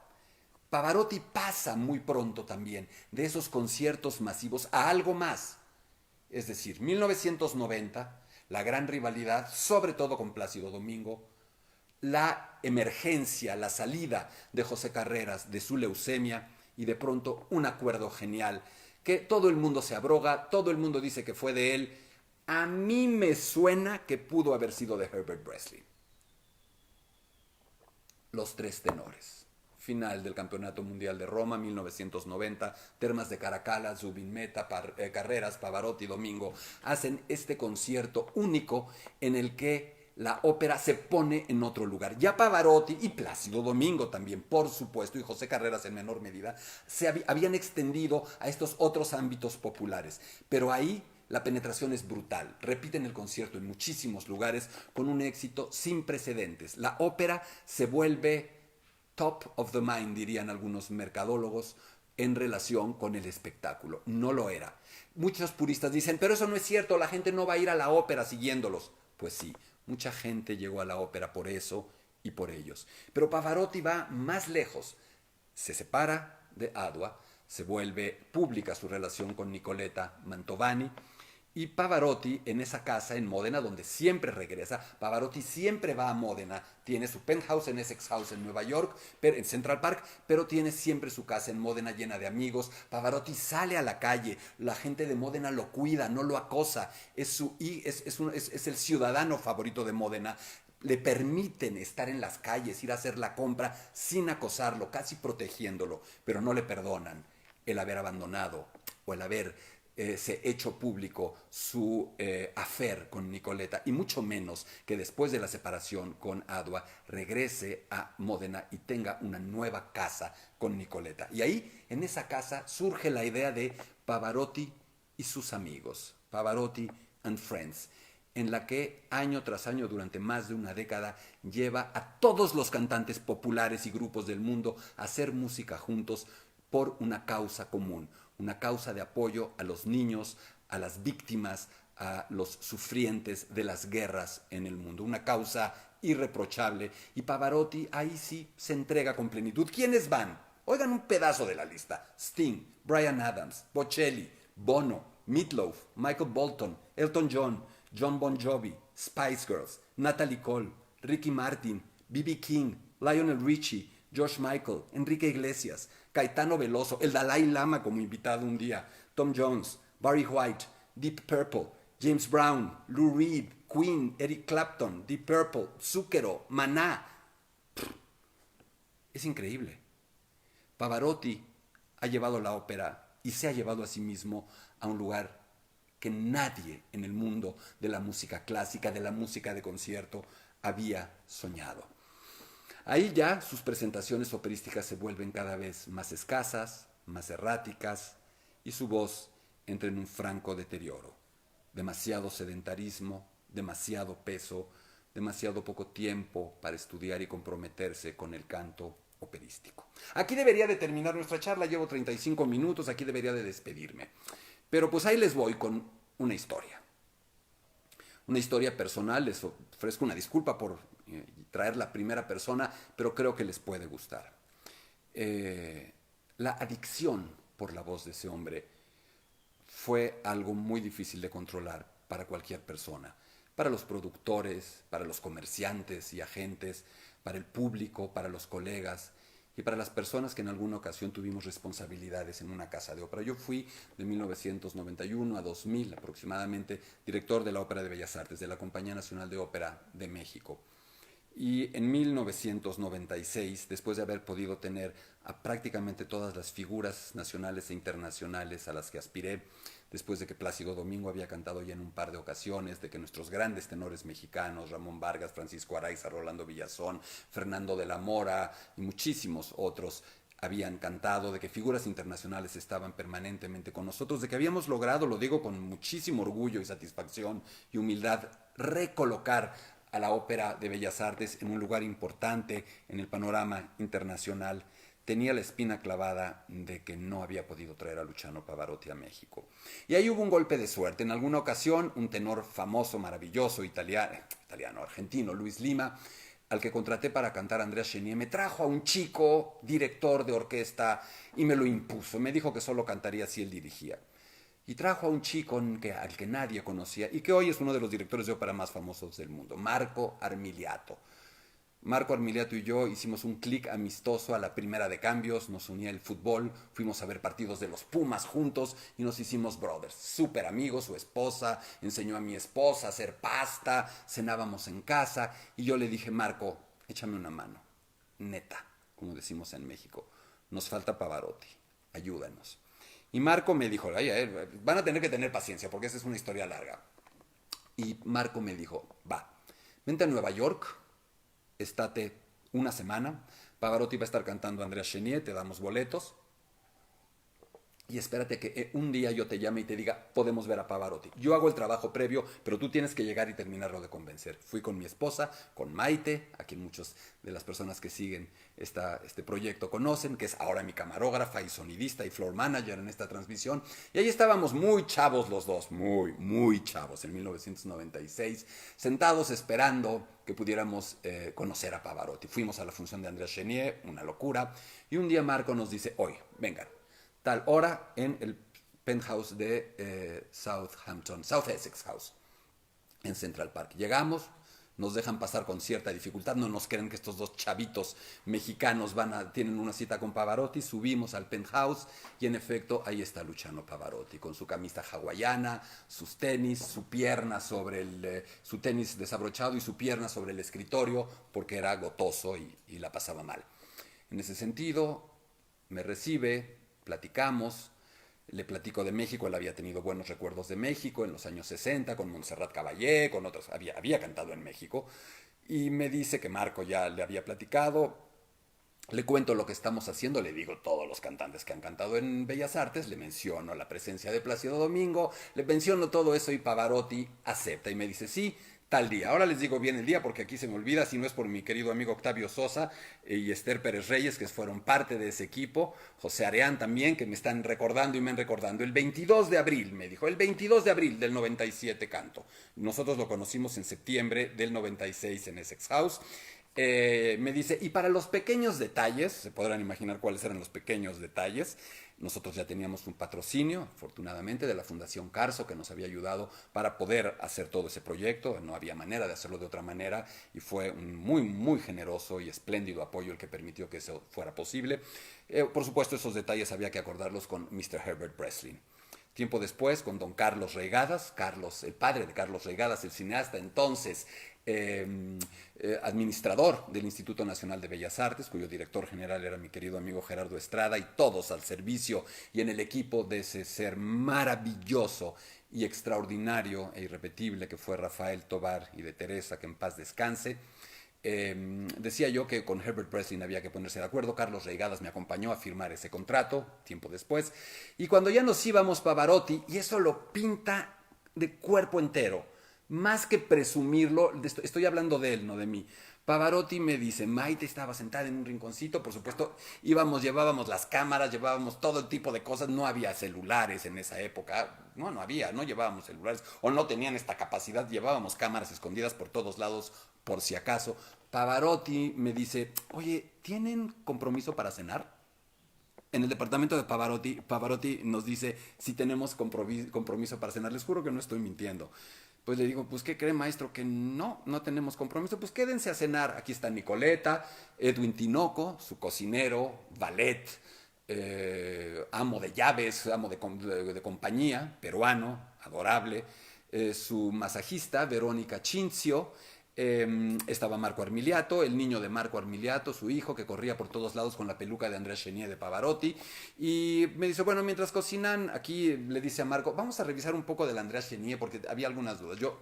Speaker 1: Pavarotti pasa muy pronto también de esos conciertos masivos a algo más. Es decir, 1990, la gran rivalidad, sobre todo con Plácido Domingo, la emergencia, la salida de José Carreras de su leucemia y de pronto un acuerdo genial que todo el mundo se abroga, todo el mundo dice que fue de él. A mí me suena que pudo haber sido de Herbert Breslin. Los tres tenores. Final del Campeonato Mundial de Roma, 1990, Termas de Caracalla, Zubin Mehta, Carreras, Pavarotti, Domingo, hacen este concierto único en el que la ópera se pone en otro lugar. Ya Pavarotti y Plácido Domingo también, por supuesto, y José Carreras en menor medida, habían extendido a estos otros ámbitos populares. Pero ahí la penetración es brutal. Repiten el concierto en muchísimos lugares con un éxito sin precedentes. La ópera se vuelve top of the mind, dirían algunos mercadólogos, en relación con el espectáculo. No lo era. Muchos puristas dicen, pero eso no es cierto, la gente no va a ir a la ópera siguiéndolos. Pues sí, mucha gente llegó a la ópera por eso y por ellos. Pero Pavarotti va más lejos. Se separa de Adwa, se vuelve pública su relación con Nicoletta Mantovani, y Pavarotti en esa casa en Módena, donde siempre regresa, Pavarotti siempre va a Módena, tiene su penthouse en Essex House en Nueva York, en Central Park, pero tiene siempre su casa en Módena llena de amigos. Pavarotti sale a la calle, la gente de Módena lo cuida, no lo acosa, es el ciudadano favorito de Módena. Le permiten estar en las calles, ir a hacer la compra sin acosarlo, casi protegiéndolo, pero no le perdonan el haber abandonado o el haber se hecho público su affair con Nicoletta, y mucho menos que después de la separación con Adwa regrese a Módena y tenga una nueva casa con Nicoletta. Y ahí, en esa casa, surge la idea de Pavarotti y sus amigos, Pavarotti and Friends, en la que año tras año, durante más de una década, lleva a todos los cantantes populares y grupos del mundo a hacer música juntos por una causa común, una causa de apoyo a los niños, a las víctimas, a los sufrientes de las guerras en el mundo. Una causa irreprochable, y Pavarotti ahí sí se entrega con plenitud. ¿Quiénes van? Oigan un pedazo de la lista: Sting, Bryan Adams, Bocelli, Bono, Meatloaf, Michael Bolton, Elton John, John Bon Jovi, Spice Girls, Natalie Cole, Ricky Martin, B.B. King, Lionel Richie, George Michael, Enrique Iglesias, Caetano Veloso, el Dalai Lama como invitado un día, Tom Jones, Barry White, Deep Purple, James Brown, Lou Reed, Queen, Eric Clapton, Deep Purple, Zucchero, Maná. Es increíble. Pavarotti ha llevado la ópera y se ha llevado a sí mismo a un lugar que nadie en el mundo de la música clásica, de la música de concierto, había soñado. Ahí ya sus presentaciones operísticas se vuelven cada vez más escasas, más erráticas, y su voz entra en un franco deterioro. Demasiado sedentarismo, demasiado peso, demasiado poco tiempo para estudiar y comprometerse con el canto operístico. Aquí debería de terminar nuestra charla, llevo 35 minutos, aquí debería de despedirme. Pero pues ahí les voy con una historia. Una historia personal, les ofrezco una disculpa por traer la primera persona, pero creo que les puede gustar. La adicción por la voz de ese hombre fue algo muy difícil de controlar para cualquier persona, para los productores, para los comerciantes y agentes, para el público, para los colegas y para las personas que en alguna ocasión tuvimos responsabilidades en una casa de ópera. Yo fui de 1991 a 2000 aproximadamente director de la Ópera de Bellas Artes, de la Compañía Nacional de Ópera de México. Y en 1996, después de haber podido tener a prácticamente todas las figuras nacionales e internacionales a las que aspiré, después de que Plácido Domingo había cantado ya en un par de ocasiones, de que nuestros grandes tenores mexicanos, Ramón Vargas, Francisco Araiza, Rolando Villazón, Fernando de la Mora y muchísimos otros habían cantado, de que figuras internacionales estaban permanentemente con nosotros, de que habíamos logrado, lo digo con muchísimo orgullo y satisfacción y humildad, recolocar a la Ópera de Bellas Artes en un lugar importante en el panorama internacional, tenía la espina clavada de que no había podido traer a Luciano Pavarotti a México. Y ahí hubo un golpe de suerte. En alguna ocasión, un tenor famoso, maravilloso, argentino, Luis Lima, al que contraté para cantar a Andrea Chenier, me trajo a un chico director de orquesta y me lo impuso. Me dijo que solo cantaría si él dirigía. Y trajo a un chico al que nadie conocía y que hoy es uno de los directores de ópera más famosos del mundo, Marco Armiliato. Marco Armiliato y yo hicimos un clic amistoso a la primera de cambios, nos unía el fútbol, fuimos a ver partidos de los Pumas juntos y nos hicimos brothers, súper amigos. Su esposa enseñó a mi esposa a hacer pasta, cenábamos en casa y yo le dije, Marco, échame una mano, neta, como decimos en México, nos falta Pavarotti, ayúdanos. Y Marco me dijo, van a tener que tener paciencia porque esa es una historia larga. Y Marco me dijo, va, vente a Nueva York, estate una semana, Pavarotti va a estar cantando a Andrea Chenier, te damos boletos, y espérate que un día yo te llame y te diga, podemos ver a Pavarotti. Yo hago el trabajo previo, pero tú tienes que llegar y terminarlo de convencer. Fui con mi esposa, con Maite, a quien muchas de las personas que siguen este proyecto conocen, que es ahora mi camarógrafa y sonidista y floor manager en esta transmisión. Y ahí estábamos muy chavos los dos, muy chavos, en 1996, sentados esperando que pudiéramos conocer a Pavarotti. Fuimos a la función de Andrea Chenier, una locura, y un día Marco nos dice, oye, vengan, tal hora en el penthouse de South Essex House, en Central Park. Llegamos, nos dejan pasar con cierta dificultad, no nos creen que estos dos chavitos mexicanos tienen una cita con Pavarotti, subimos al penthouse y en efecto ahí está Luciano Pavarotti, con su camisa hawaiana, sus tenis, su tenis desabrochado y su pierna sobre el escritorio, porque era gotoso y la pasaba mal. En ese sentido, me recibe, platicamos, le platico de México, él había tenido buenos recuerdos de México en los años 60, con Montserrat Caballé, con otros, había cantado en México, y me dice que Marco ya le había platicado, le cuento lo que estamos haciendo, le digo todos los cantantes que han cantado en Bellas Artes, le menciono la presencia de Plácido Domingo, le menciono todo eso y Pavarotti acepta y me dice, sí, tal día. Ahora les digo bien el día porque aquí se me olvida, si no es por mi querido amigo Octavio Sosa y Esther Pérez Reyes, que fueron parte de ese equipo, José Areán también, que me están recordando y me han recordando. El 22 de abril, me dijo, el 22 de abril del 97 canto. Nosotros lo conocimos en septiembre del 96 en Essex House. Me dice, y para los pequeños detalles, se podrán imaginar cuáles eran los pequeños detalles, nosotros ya teníamos un patrocinio, afortunadamente, de la Fundación Carso, que nos había ayudado para poder hacer todo ese proyecto. No había manera de hacerlo de otra manera y fue un muy generoso y espléndido apoyo el que permitió que eso fuera posible. Por supuesto, esos detalles había que acordarlos con Mr. Herbert Breslin. Tiempo después, con don Carlos Reigadas, Carlos, el padre de Carlos Reigadas, el cineasta entonces, administrador del Instituto Nacional de Bellas Artes, cuyo director general era mi querido amigo Gerardo Estrada, y todos al servicio y en el equipo de ese ser maravilloso y extraordinario e irrepetible que fue Rafael Tovar y de Teresa, que en paz descanse. Decía yo que con Herbert Breslin había que ponerse de acuerdo. Carlos Reigadas me acompañó a firmar ese contrato tiempo después, y cuando ya nos íbamos, Pavarotti, y eso lo pinta de cuerpo entero, más que presumirlo, estoy hablando de él, no de mí. Pavarotti me dice, Maite estaba sentada en un rinconcito, por supuesto, llevábamos las cámaras, llevábamos todo el tipo de cosas, no había celulares en esa época, no había, no llevábamos celulares, o no tenían esta capacidad, llevábamos cámaras escondidas por todos lados, por si acaso. Pavarotti me dice, oye, ¿tienen compromiso para cenar? En el departamento de Pavarotti nos dice si tenemos compromiso para cenar. Les juro que no estoy mintiendo. Pues le digo, pues ¿qué cree, maestro? Que no tenemos compromiso. Pues quédense a cenar. Aquí está Nicoleta, Edwin Tinoco, su cocinero, valet, amo de llaves, amo de compañía, peruano, adorable, su masajista, Verónica Cinzio. Estaba Marco Armiliato, el niño de Marco Armiliato, su hijo, que corría por todos lados con la peluca de Andrés Chenier de Pavarotti. Y me dice, bueno, mientras cocinan, aquí le dice a Marco, vamos a revisar un poco del Andrés Chenier, porque había algunas dudas. Yo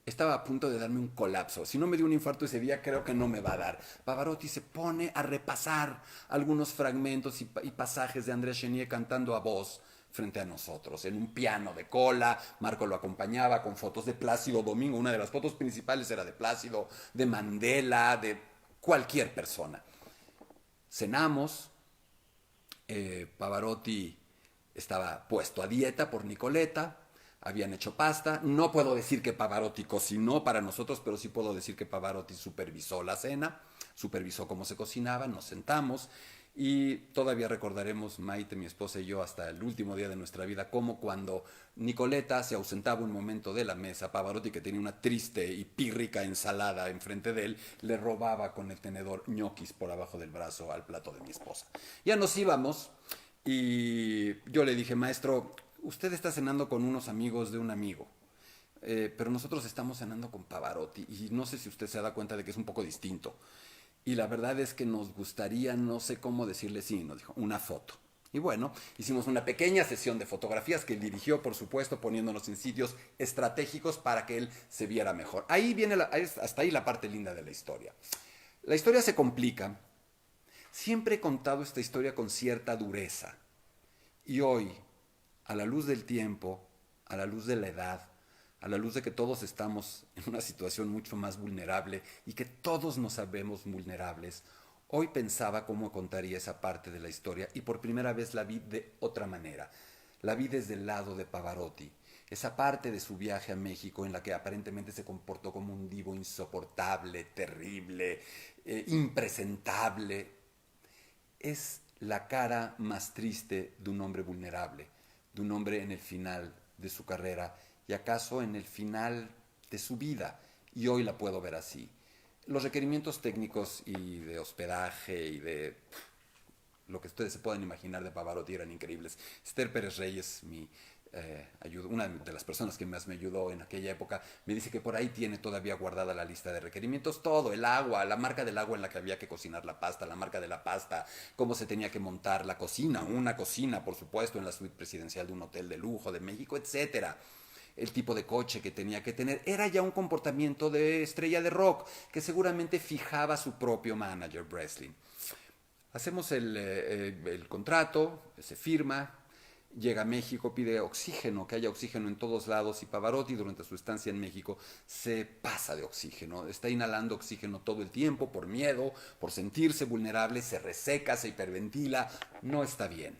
Speaker 1: estaba a punto de darme un colapso. Si no me dio un infarto ese día, creo que no me va a dar. Pavarotti se pone a repasar algunos fragmentos y pasajes de Andrés Chenier cantando a voz frente a nosotros, en un piano de cola. Marco lo acompañaba con fotos de Plácido Domingo. Una de las fotos principales era de Plácido, de Mandela, de cualquier persona. Cenamos. Pavarotti estaba puesto a dieta por Nicoleta. Habían hecho pasta. No puedo decir que Pavarotti cocinó para nosotros, pero sí puedo decir que Pavarotti supervisó la cena, supervisó cómo se cocinaba. Nos sentamos. Y todavía recordaremos, Maite, mi esposa y yo, hasta el último día de nuestra vida, como cuando Nicoleta se ausentaba un momento de la mesa, Pavarotti, que tenía una triste y pírrica ensalada enfrente de él, le robaba con el tenedor ñoquis por abajo del brazo al plato de mi esposa. Ya nos íbamos y yo le dije, maestro, usted está cenando con unos amigos de un amigo, pero nosotros estamos cenando con Pavarotti y no sé si usted se da cuenta de que es un poco distinto. Y la verdad es que nos gustaría, no sé cómo decirle, sí, nos dijo, una foto. Y bueno, hicimos una pequeña sesión de fotografías que él dirigió, por supuesto, poniéndonos en sitios estratégicos para que él se viera mejor. Ahí viene, hasta ahí la parte linda de la historia. La historia se complica. Siempre he contado esta historia con cierta dureza. Y hoy, a la luz del tiempo, a la luz de la edad, a la luz de que todos estamos en una situación mucho más vulnerable y que todos nos sabemos vulnerables, hoy pensaba cómo contaría esa parte de la historia y por primera vez la vi de otra manera. La vi desde el lado de Pavarotti, esa parte de su viaje a México en la que aparentemente se comportó como un divo insoportable, terrible, impresentable. Es la cara más triste de un hombre vulnerable, de un hombre en el final de su carrera y acaso en el final de su vida, y hoy la puedo ver así. Los requerimientos técnicos y de hospedaje y de lo que ustedes se puedan imaginar de Pavarotti eran increíbles. Esther Pérez Reyes, una de las personas que más me ayudó en aquella época, me dice que por ahí tiene todavía guardada la lista de requerimientos, todo, el agua, la marca del agua en la que había que cocinar la pasta, la marca de la pasta, cómo se tenía que montar la cocina, una cocina, por supuesto, en la suite presidencial de un hotel de lujo de México, etcétera. El tipo de coche que tenía que tener, era ya un comportamiento de estrella de rock que seguramente fijaba su propio manager, Breslin. Hacemos el contrato, se firma, llega a México, pide oxígeno, que haya oxígeno en todos lados, y Pavarotti durante su estancia en México se pasa de oxígeno, está inhalando oxígeno todo el tiempo por miedo, por sentirse vulnerable, se reseca, se hiperventila, no está bien.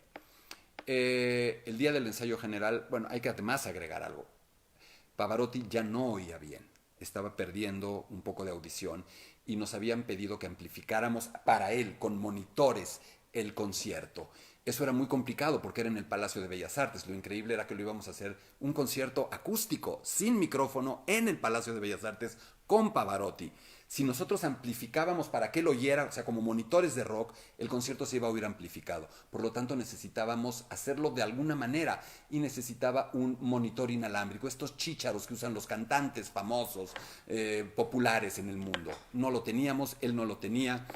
Speaker 1: El día del ensayo general, bueno, hay que además agregar algo. Pavarotti ya no oía bien, estaba perdiendo un poco de audición y nos habían pedido que amplificáramos para él con monitores el concierto. Eso era muy complicado porque era en el Palacio de Bellas Artes. Lo increíble era que lo íbamos a hacer un concierto acústico, sin micrófono, en el Palacio de Bellas Artes con Pavarotti. Si nosotros amplificábamos para que él oyera, o sea, como monitores de rock, el concierto se iba a oír amplificado. Por lo tanto, necesitábamos hacerlo de alguna manera y necesitaba un monitor inalámbrico. Estos chícharos que usan los cantantes famosos, populares en el mundo. No lo teníamos, él no lo tenía.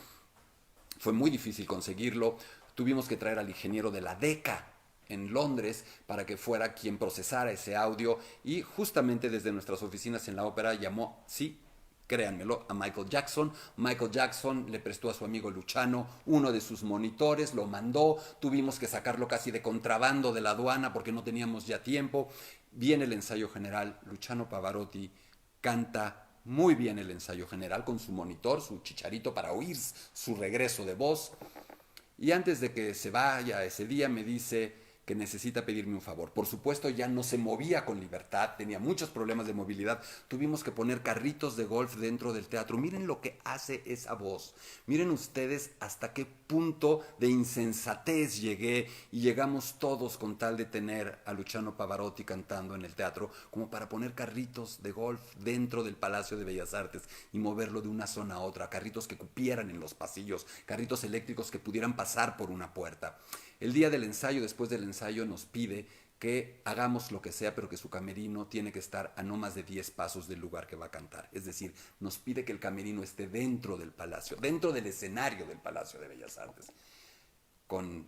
Speaker 1: Fue muy difícil conseguirlo. Tuvimos que traer al ingeniero de la DECA en Londres para que fuera quien procesara ese audio y justamente desde nuestras oficinas en la ópera llamó, sí, créanmelo, a Michael Jackson. Michael Jackson le prestó a su amigo Luciano uno de sus monitores, lo mandó, tuvimos que sacarlo casi de contrabando de la aduana porque no teníamos ya tiempo. Viene el ensayo general, Luciano Pavarotti canta muy bien el ensayo general con su monitor, su chicharito para oír su regreso de voz. Y antes de que se vaya ese día me dice que necesita pedirme un favor. Por supuesto ya no se movía con libertad, tenía muchos problemas de movilidad. Tuvimos que poner carritos de golf dentro del teatro. Miren lo que hace esa voz. Miren ustedes hasta qué punto de insensatez llegué y llegamos todos con tal de tener a Luciano Pavarotti cantando en el teatro como para poner carritos de golf dentro del Palacio de Bellas Artes y moverlo de una zona a otra, carritos que cupieran en los pasillos, carritos eléctricos que pudieran pasar por una puerta. El día del ensayo, después del ensayo, nos pide que hagamos lo que sea, pero que su camerino tiene que estar a no más de 10 pasos del lugar que va a cantar. Es decir, nos pide que el camerino esté dentro del palacio, dentro del escenario del Palacio de Bellas Artes. Con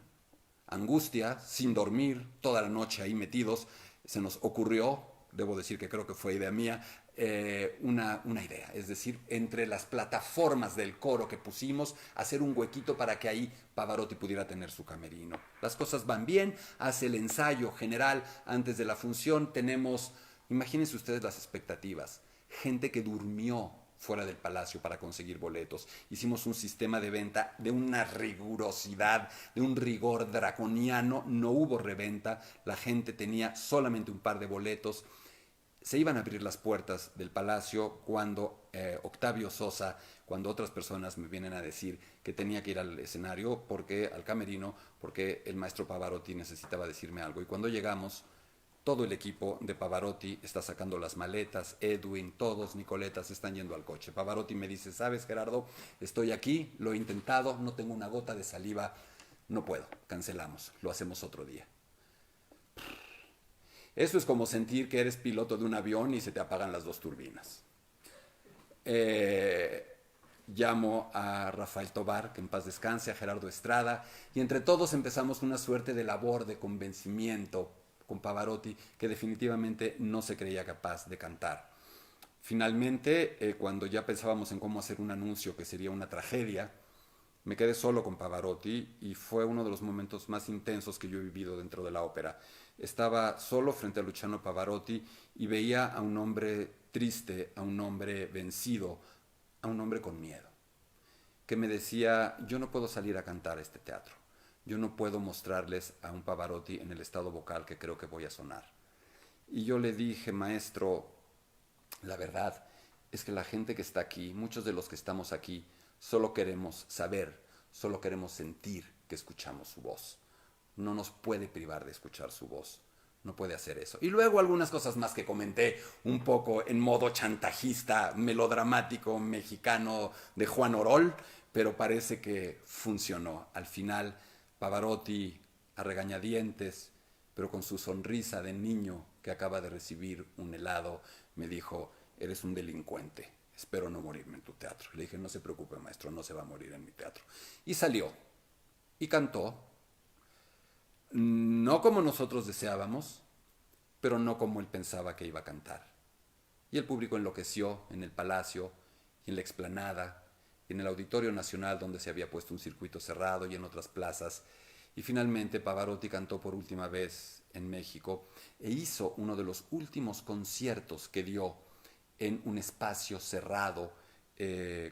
Speaker 1: angustia, sin dormir, toda la noche ahí metidos, se nos ocurrió, debo decir que creo que fue idea mía, una idea, es decir, entre las plataformas del coro que pusimos, hacer un huequito para que ahí Pavarotti pudiera tener su camerino. Las cosas van bien, hace el ensayo general antes de la función, tenemos, imagínense ustedes las expectativas, gente que durmió fuera del palacio para conseguir boletos. Hicimos un sistema de venta de una rigurosidad, de un rigor draconiano, no hubo reventa, la gente tenía solamente un par de boletos. Se iban a abrir las puertas del palacio cuando Octavio Sosa, cuando otras personas me vienen a decir que tenía que ir al escenario, al camerino, porque el maestro Pavarotti necesitaba decirme algo. Y cuando llegamos, todo el equipo de Pavarotti está sacando las maletas, Edwin, todos, Nicoleta, se están yendo al coche. Pavarotti me dice, ¿sabes, Gerardo? Estoy aquí, lo he intentado, no tengo una gota de saliva, no puedo, cancelamos, lo hacemos otro día. Eso es como sentir que eres piloto de un avión y se te apagan las dos turbinas. Llamo a Rafael Tobar, que en paz descanse, a Gerardo Estrada, y entre todos empezamos una suerte de labor de convencimiento con Pavarotti, que definitivamente no se creía capaz de cantar. Finalmente, cuando ya pensábamos en cómo hacer un anuncio que sería una tragedia, me quedé solo con Pavarotti y fue uno de los momentos más intensos que yo he vivido dentro de la ópera. Estaba solo frente a Luciano Pavarotti y veía a un hombre triste, a un hombre vencido, a un hombre con miedo, que me decía, yo no puedo salir a cantar a este teatro, yo no puedo mostrarles a un Pavarotti en el estado vocal que creo que voy a sonar. Y yo le dije, maestro, la verdad es que la gente que está aquí, muchos de los que estamos aquí, solo queremos saber, solo queremos sentir que escuchamos su voz. No nos puede privar de escuchar su voz. No puede hacer eso. Y luego algunas cosas más que comenté un poco en modo chantajista, melodramático, mexicano de Juan Orol, pero parece que funcionó. Al final, Pavarotti, a regañadientes, pero con su sonrisa de niño que acaba de recibir un helado, me dijo, eres un delincuente. Espero no morirme en tu teatro. Le dije, no se preocupe, maestro, no se va a morir en mi teatro. Y salió. Y cantó. No como nosotros deseábamos, pero no como él pensaba que iba a cantar. Y el público enloqueció en el palacio, y en la explanada, y en el Auditorio Nacional donde se había puesto un circuito cerrado y en otras plazas. Y finalmente Pavarotti cantó por última vez en México e hizo uno de los últimos conciertos que dio en un espacio cerrado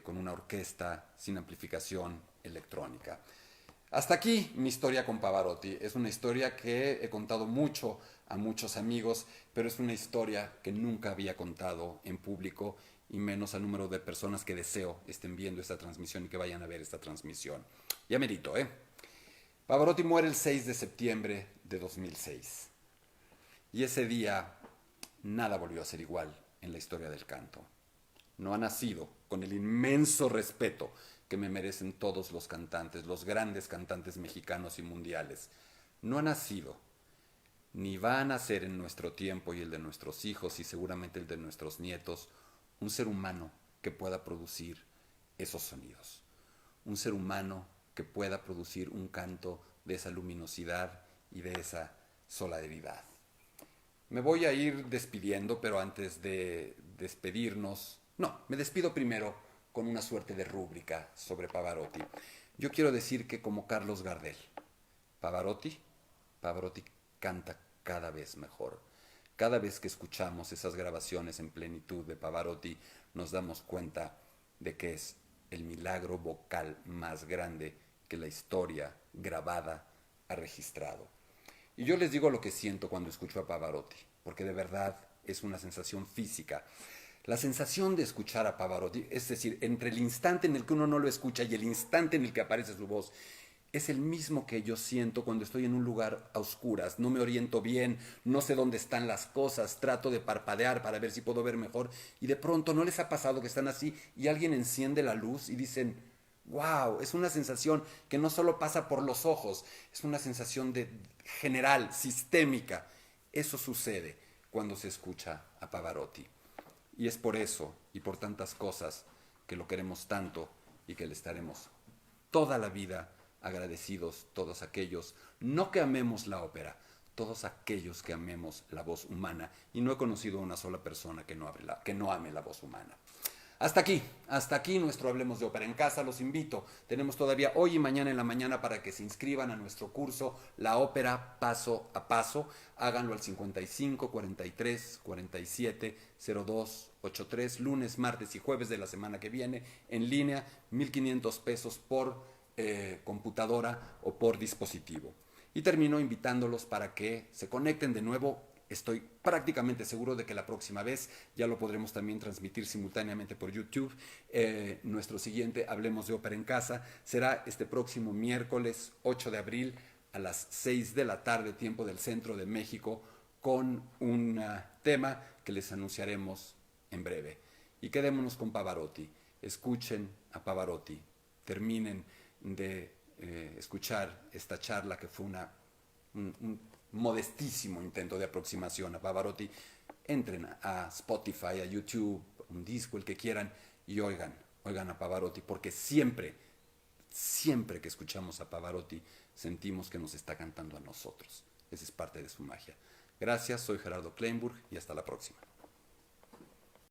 Speaker 1: con una orquesta sin amplificación electrónica. Hasta aquí mi historia con Pavarotti. Es una historia que he contado mucho a muchos amigos, pero es una historia que nunca había contado en público y menos al número de personas que deseo estén viendo esta transmisión y que vayan a ver esta transmisión. Ya merito, ¿eh? Pavarotti muere el 6 de septiembre de 2006. Y ese día nada volvió a ser igual en la historia del canto. No ha nacido con el inmenso respeto que me merecen todos los cantantes, los grandes cantantes mexicanos y mundiales. No ha nacido, ni va a nacer en nuestro tiempo y el de nuestros hijos y seguramente el de nuestros nietos, un ser humano que pueda producir esos sonidos. Un ser humano que pueda producir un canto de esa luminosidad y de esa solidaridad. Me voy a ir despidiendo, pero antes de despedirnos, no, me despido primero con una suerte de rúbrica sobre Pavarotti. Yo quiero decir que como Carlos Gardel, Pavarotti, Pavarotti canta cada vez mejor. Cada vez que escuchamos esas grabaciones en plenitud de Pavarotti, nos damos cuenta de que es el milagro vocal más grande que la historia grabada ha registrado. Y yo les digo lo que siento cuando escucho a Pavarotti, porque de verdad es una sensación física. La sensación de escuchar a Pavarotti, es decir, entre el instante en el que uno no lo escucha y el instante en el que aparece su voz, es el mismo que yo siento cuando estoy en un lugar a oscuras, no me oriento bien, no sé dónde están las cosas, trato de parpadear para ver si puedo ver mejor y de pronto no les ha pasado que están así y alguien enciende la luz y dicen, wow, es una sensación que no solo pasa por los ojos, es una sensación de general, sistémica. Eso sucede cuando se escucha a Pavarotti. Y es por eso y por tantas cosas que lo queremos tanto y que le estaremos toda la vida agradecidos todos aquellos, no que amemos la ópera, todos aquellos que amemos la voz humana. Y no he conocido a una sola persona que no ame la voz humana. Hasta aquí nuestro Hablemos de Ópera en Casa. Los invito, tenemos todavía hoy y mañana en la mañana para que se inscriban a nuestro curso La Ópera Paso a Paso. Háganlo al 55 43 47 02 83, lunes, martes y jueves de la semana que viene, en línea, 1,500 pesos por computadora o por dispositivo. Y termino invitándolos para que se conecten de nuevo. Estoy prácticamente seguro de que la próxima vez ya lo podremos también transmitir simultáneamente por YouTube. Nuestro siguiente Hablemos de Ópera en Casa será este próximo miércoles 8 de abril a las 6 de la tarde, tiempo del centro de México, con un tema que les anunciaremos en breve. Y quedémonos con Pavarotti. Escuchen a Pavarotti. Terminen de escuchar esta charla que fue un modestísimo intento de aproximación a Pavarotti. Entren a Spotify, a YouTube, un disco, el que quieran, y oigan a Pavarotti, porque siempre que escuchamos a Pavarotti sentimos que nos está cantando a nosotros. Esa es parte de su magia. Gracias, soy Gerardo Kleinburg y hasta la próxima.